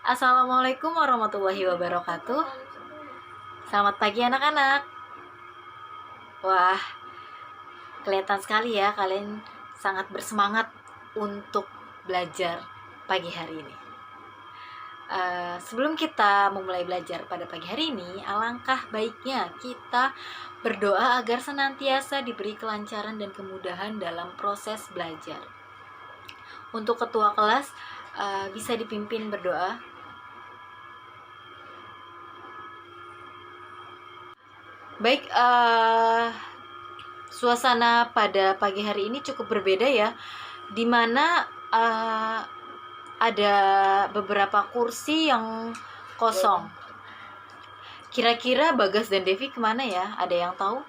Assalamualaikum warahmatullahi wabarakatuh. Selamat pagi anak-anak. Wah, kelihatan sekali ya kalian sangat bersemangat untuk belajar pagi hari ini. Sebelum kita memulai belajar pada pagi hari ini, alangkah baiknya kita berdoa agar senantiasa diberi kelancaran dan kemudahan dalam proses belajar. Untuk ketua kelas, bisa dipimpin berdoa. Baik, suasana pada pagi hari ini cukup berbeda ya, dimana ada beberapa kursi yang kosong. Kira-kira Bagas dan Devi kemana ya? Ada yang tahu?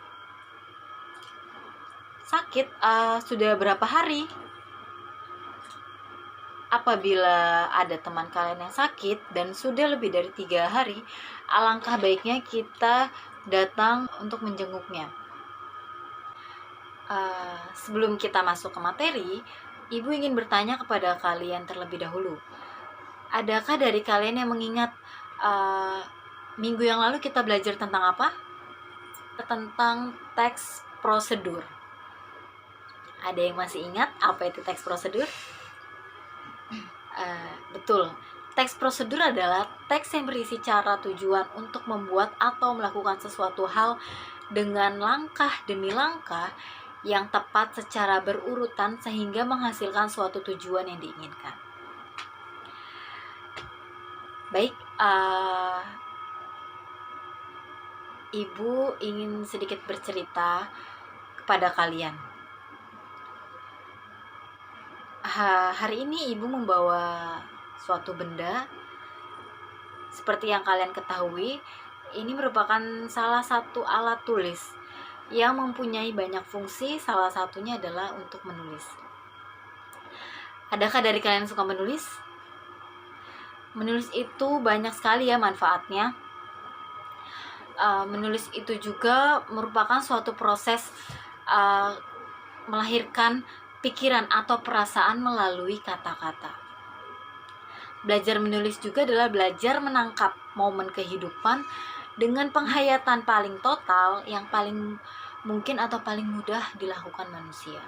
Sakit, sudah berapa hari? Apabila ada teman kalian yang sakit dan sudah lebih dari 3 hari, alangkah baiknya kita datang untuk menjenguknya. Sebelum kita masuk ke materi, Ibu ingin bertanya kepada kalian terlebih dahulu. Adakah dari kalian yang mengingat minggu yang lalu kita belajar tentang apa? Tentang teks prosedur. Ada yang masih ingat apa itu teks prosedur? Betul. Teks prosedur adalah teks yang berisi cara tujuan untuk membuat atau melakukan sesuatu hal dengan langkah demi langkah yang tepat secara berurutan sehingga menghasilkan suatu tujuan yang diinginkan. Baik, Ibu ingin sedikit bercerita kepada kalian. Hari ini Ibu membawa suatu benda. Seperti yang kalian ketahui, ini merupakan salah satu alat tulis yang mempunyai banyak fungsi, salah satunya adalah untuk menulis. Adakah dari kalian yang suka menulis? Menulis itu banyak sekali ya manfaatnya. Menulis itu juga merupakan suatu proses melahirkan pikiran atau perasaan melalui kata-kata. Belajar menulis juga adalah belajar menangkap momen kehidupan dengan penghayatan paling total yang paling mungkin atau paling mudah dilakukan manusia.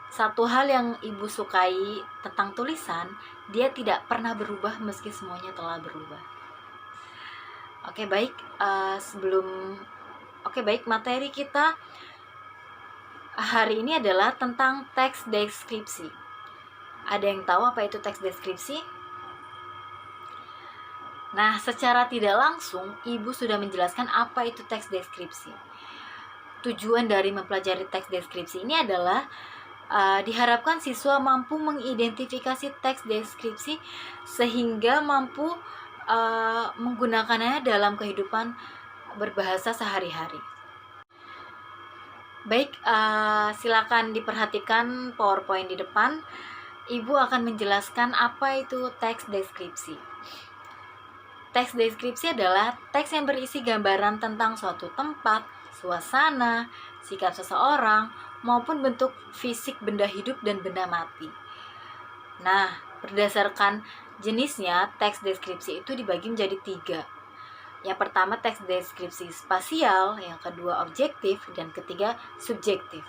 Satu hal yang Ibu sukai tentang tulisan, dia tidak pernah berubah meski semuanya telah berubah. Oke, baik, materi kita hari ini adalah tentang teks deskripsi. Ada yang tahu apa itu teks deskripsi? Nah, secara tidak langsung, Ibu sudah menjelaskan apa itu teks deskripsi. Tujuan dari mempelajari teks deskripsi ini adalah diharapkan siswa mampu mengidentifikasi teks deskripsi sehingga mampu menggunakannya dalam kehidupan berbahasa sehari-hari. Baik, silakan diperhatikan PowerPoint di depan. Ibu akan menjelaskan apa itu teks deskripsi. Teks deskripsi adalah teks yang berisi gambaran tentang suatu tempat, suasana, sikap seseorang, maupun bentuk fisik benda hidup dan benda mati. Nah, berdasarkan jenisnya, teks deskripsi itu dibagi menjadi 3. Yang pertama teks deskripsi spasial, yang kedua objektif, dan ketiga subjektif.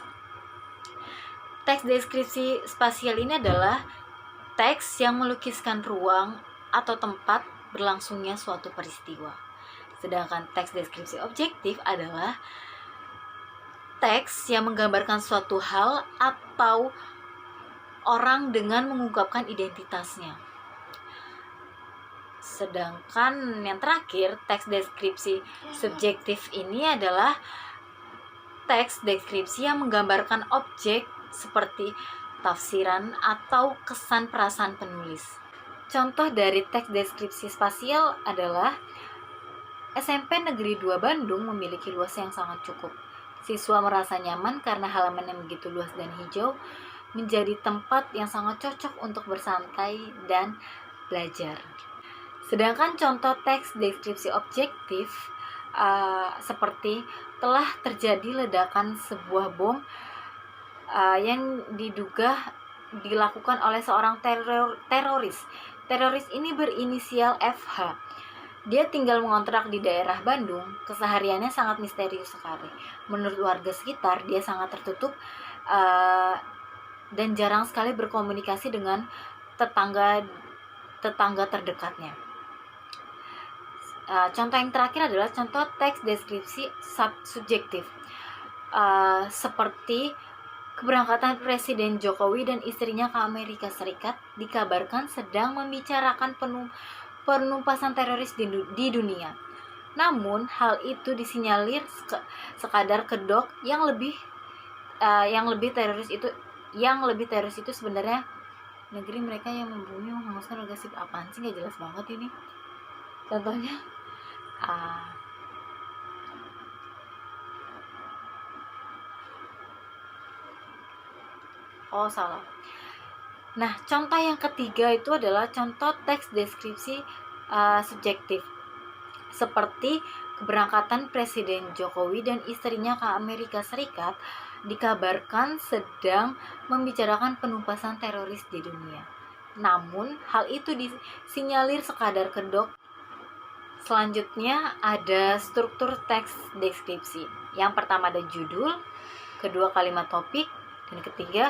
Teks deskripsi spasial ini adalah teks yang melukiskan ruang atau tempat berlangsungnya suatu peristiwa. Sedangkan teks deskripsi objektif adalah teks yang menggambarkan suatu hal atau orang dengan mengungkapkan identitasnya. Sedangkan yang terakhir, teks deskripsi subjektif ini adalah teks deskripsi yang menggambarkan objek seperti tafsiran atau kesan perasaan penulis. Contoh dari teks deskripsi spasial adalah SMP Negeri 2 Bandung memiliki luas yang sangat cukup. Siswa merasa nyaman karena halaman yang begitu luas dan hijau menjadi tempat yang sangat cocok untuk bersantai dan belajar. Sedangkan contoh teks deskripsi objektif seperti telah terjadi ledakan sebuah bom yang diduga dilakukan oleh seorang teroris Teroris ini berinisial FH. Dia tinggal mengontrak di daerah Bandung. Kesehariannya sangat misterius sekali. Menurut warga sekitar, dia sangat tertutup dan jarang sekali berkomunikasi dengan tetangga terdekatnya. Contoh yang terakhir adalah contoh teks deskripsi subjektif, seperti keberangkatan Presiden Jokowi dan istrinya ke Amerika Serikat dikabarkan sedang membicarakan penumpasan teroris di dunia. Namun hal itu disinyalir sekadar kedok yang lebih teroris itu sebenarnya negeri mereka yang membumi menghanguskan warga sipil. Apaan sih, nggak jelas banget ini. Contohnya salah. Nah, contoh yang ketiga itu adalah contoh teks deskripsi subjektif, seperti keberangkatan Presiden Jokowi dan istrinya ke Amerika Serikat dikabarkan sedang membicarakan penumpasan teroris di dunia. Namun, hal itu disinyalir sekadar kedok. Selanjutnya ada struktur teks deskripsi. Yang pertama ada judul, kedua kalimat topik, dan ketiga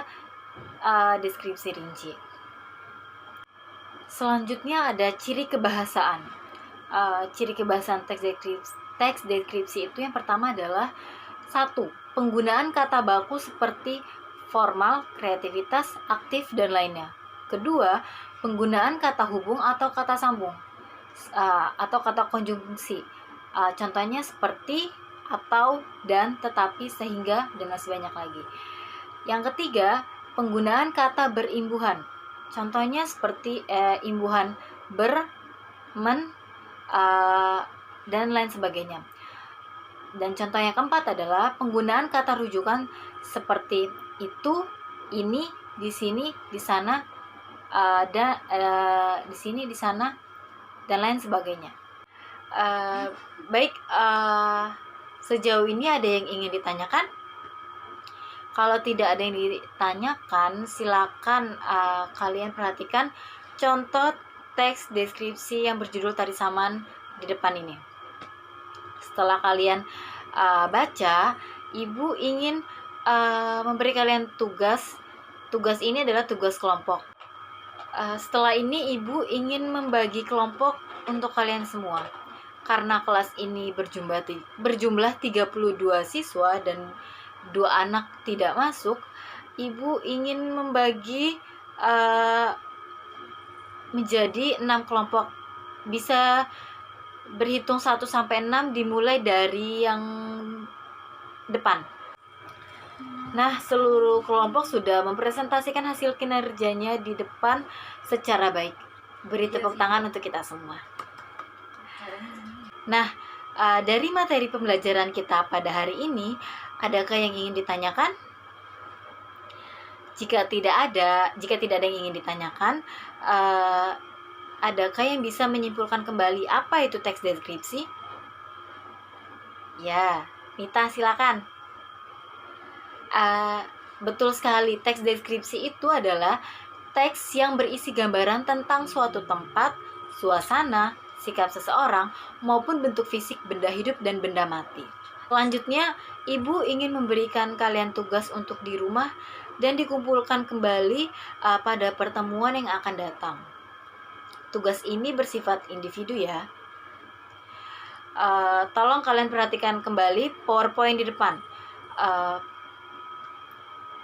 deskripsi rinci. Selanjutnya ada ciri kebahasaan. Ciri kebahasaan teks deskripsi itu yang pertama adalah 1. Penggunaan kata baku seperti formal, kreativitas, aktif, dan lainnya. Kedua, penggunaan kata hubung atau kata sambung atau kata konjungsi. Contohnya seperti, atau, dan, tetapi, sehingga, dan masih banyak lagi. Yang ketiga, penggunaan kata berimbuhan. Contohnya seperti imbuhan ber, men, dan lain sebagainya. Dan contoh yang keempat adalah penggunaan kata rujukan seperti itu, ini, di sini, di sana, di sini, di sana, dan lain sebagainya. Baik, sejauh ini ada yang ingin ditanyakan? Kalau tidak ada yang ditanyakan, silakan kalian perhatikan contoh teks deskripsi yang berjudul Tari Saman di depan ini. Setelah kalian baca, Ibu ingin memberi kalian tugas. Tugas ini adalah tugas kelompok. Setelah ini Ibu ingin membagi kelompok untuk kalian semua. Karena kelas ini berjumlah 32 siswa dan 2 anak tidak masuk, Ibu ingin membagi menjadi 6 kelompok. Bisa berhitung 1 sampai 6 dimulai dari yang depan. Nah, seluruh kelompok sudah mempresentasikan hasil kinerjanya di depan secara baik. Beri tepuk tangan untuk kita semua. Nah, dari materi pembelajaran kita pada hari ini, adakah yang ingin ditanyakan? Jika tidak ada yang ingin ditanyakan, adakah yang bisa menyimpulkan kembali apa itu teks deskripsi? Ya, Mita silakan. Betul sekali, teks deskripsi itu adalah teks yang berisi gambaran tentang suatu tempat, suasana, sikap seseorang, maupun bentuk fisik benda hidup dan benda mati. Selanjutnya, Ibu ingin memberikan kalian tugas untuk di rumah dan dikumpulkan kembali pada pertemuan yang akan datang. Tugas ini bersifat individu ya. Tolong kalian perhatikan kembali PowerPoint di depan.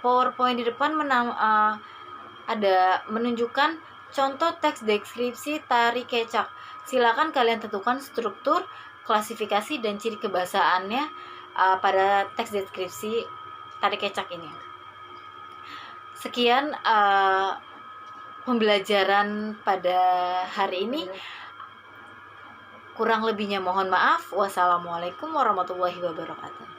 PowerPoint di depan ada menunjukkan contoh teks deskripsi tari kecak. Silakan kalian tentukan struktur, klasifikasi, dan ciri kebahasaannya pada teks deskripsi tari kecak ini. Sekian pembelajaran pada hari ini. Kurang lebihnya mohon maaf. Wassalamualaikum warahmatullahi wabarakatuh.